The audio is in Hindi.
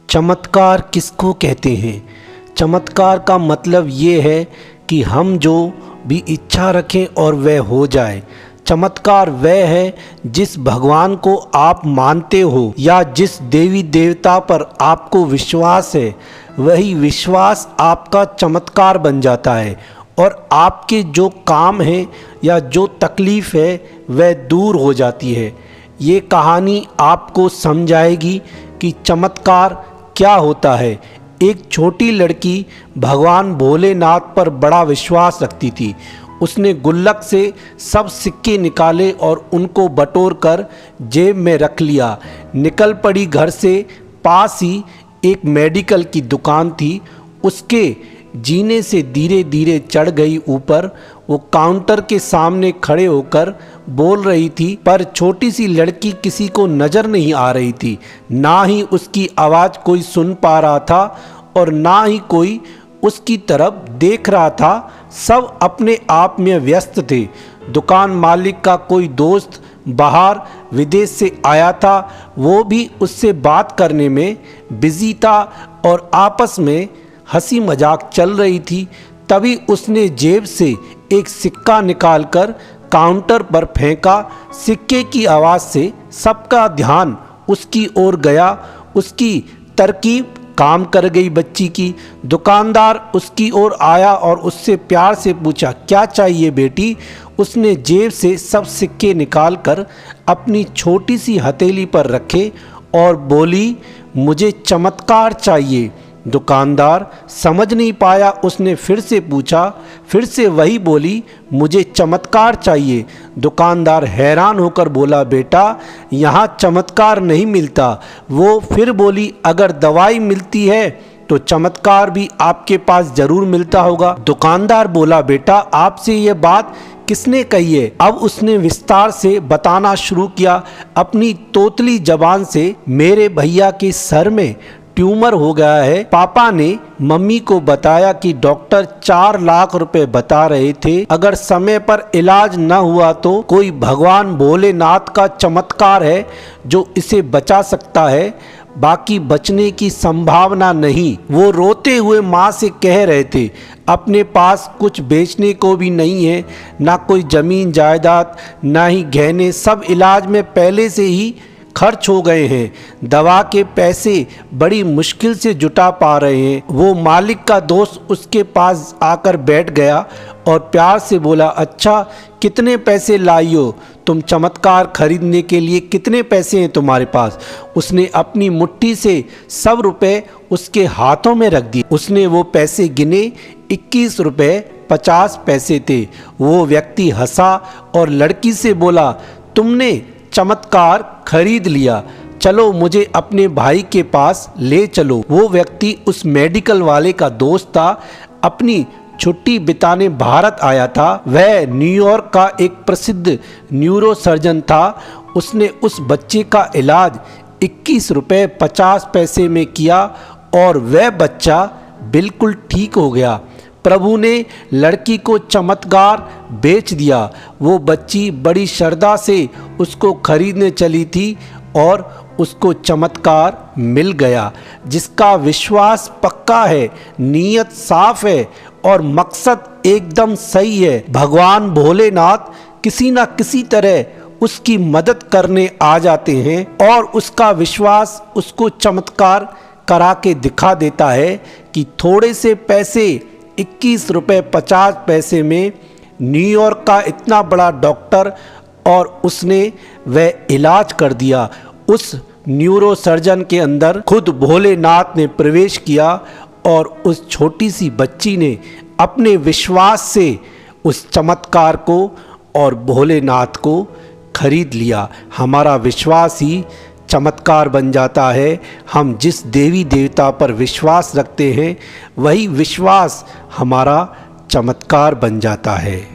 चमत्कार किसको कहते हैं? चमत्कार का मतलब ये है कि हम जो भी इच्छा रखें और वह हो जाए। चमत्कार वह है जिस भगवान को आप मानते हो या जिस देवी देवता पर आपको विश्वास है, वही विश्वास आपका चमत्कार बन जाता है और आपके जो काम हैं या जो तकलीफ़ है वह दूर हो जाती है। ये कहानी आपको समझाएगी कि चमत्कार क्या होता है। एक छोटी लड़की भगवान भोलेनाथ पर बड़ा विश्वास रखती थी। उसने गुल्लक से सब सिक्के निकाले और उनको बटोर कर जेब में रख लिया। निकल पड़ी घर से। पास ही एक मेडिकल की दुकान थी। उसके जीने से धीरे धीरे चढ़ गई ऊपर। वो काउंटर के सामने खड़े होकर बोल रही थी, पर छोटी सी लड़की किसी को नज़र नहीं आ रही थी। ना ही उसकी आवाज़ कोई सुन पा रहा था और ना ही कोई उसकी तरफ देख रहा था। सब अपने आप में व्यस्त थे। दुकान मालिक का कोई दोस्त बाहर विदेश से आया था। वो भी उससे बात करने में बिजी था और आपस में हंसी मजाक चल रही थी। तभी उसने जेब से एक सिक्का निकालकर काउंटर पर फेंका। सिक्के की आवाज़ से सबका ध्यान उसकी ओर गया। उसकी तरकीब काम कर गई बच्ची की। दुकानदार उसकी ओर आया और उससे प्यार से पूछा, क्या चाहिए बेटी? उसने जेब से सब सिक्के निकालकर अपनी छोटी सी हथेली पर रखे और बोली, मुझे चमत्कार चाहिए। दुकानदार समझ नहीं पाया। उसने फिर से पूछा। फिर से वही बोली, मुझे चमत्कार चाहिए। दुकानदार हैरान होकर बोला, बेटा यहाँ चमत्कार नहीं मिलता। वो फिर बोली, अगर दवाई मिलती है तो चमत्कार भी आपके पास ज़रूर मिलता होगा। दुकानदार बोला, बेटा आपसे ये बात किसने कही है? अब उसने विस्तार से बताना शुरू किया अपनी तोतली जबान से। मेरे भैया के सर में ट्यूमर हो गया है। पापा ने मम्मी को बताया कि डॉक्टर 4 लाख रुपए बता रहे थे। अगर समय पर इलाज न हुआ तो कोई भगवान भोलेनाथ का चमत्कार है जो इसे बचा सकता है, बाकी बचने की संभावना नहीं। वो रोते हुए माँ से कह रहे थे, अपने पास कुछ बेचने को भी नहीं है, ना कोई जमीन जायदाद, ना ही गहने। सब इलाज में पहले से ही खर्च हो गए हैं। दवा के पैसे बड़ी मुश्किल से जुटा पा रहे हैं। वो मालिक का दोस्त उसके पास आकर बैठ गया और प्यार से बोला, अच्छा कितने पैसे लाई हो तुम? चमत्कार खरीदने के लिए कितने पैसे हैं तुम्हारे पास? उसने अपनी मुट्ठी से सब रुपए उसके हाथों में रख दिए। उसने वो पैसे गिने। 21 रुपये 50 पैसे थे। वो व्यक्ति हंसा और लड़की से बोला, तुमने चमत्कार खरीद लिया, चलो मुझे अपने भाई के पास ले चलो। वो व्यक्ति उस मेडिकल वाले का दोस्त था। अपनी छुट्टी बिताने भारत आया था। वह न्यूयॉर्क का एक प्रसिद्ध न्यूरो सर्जन था। उसने उस बच्चे का इलाज 21 रुपये 50 पैसे में किया और वह बच्चा बिल्कुल ठीक हो गया। प्रभु ने लड़की को चमत्कार बेच दिया। वो बच्ची बड़ी श्रद्धा से उसको खरीदने चली थी और उसको चमत्कार मिल गया। जिसका विश्वास पक्का है, नीयत साफ है और मकसद एकदम सही है, भगवान भोलेनाथ किसी न किसी तरह उसकी मदद करने आ जाते हैं और उसका विश्वास उसको चमत्कार करा के दिखा देता है कि थोड़े से पैसे 21 रुपये 50 पैसे में न्यूयॉर्क का इतना बड़ा डॉक्टर और उसने वह इलाज कर दिया। उस न्यूरो सर्जन के अंदर खुद भोलेनाथ ने प्रवेश किया और उस छोटी सी बच्ची ने अपने विश्वास से उस चमत्कार को और भोलेनाथ को खरीद लिया। हमारा विश्वास ही चमत्कार बन जाता है। हम जिस देवी देवता पर विश्वास रखते हैं, वही विश्वास हमारा चमत्कार बन जाता है।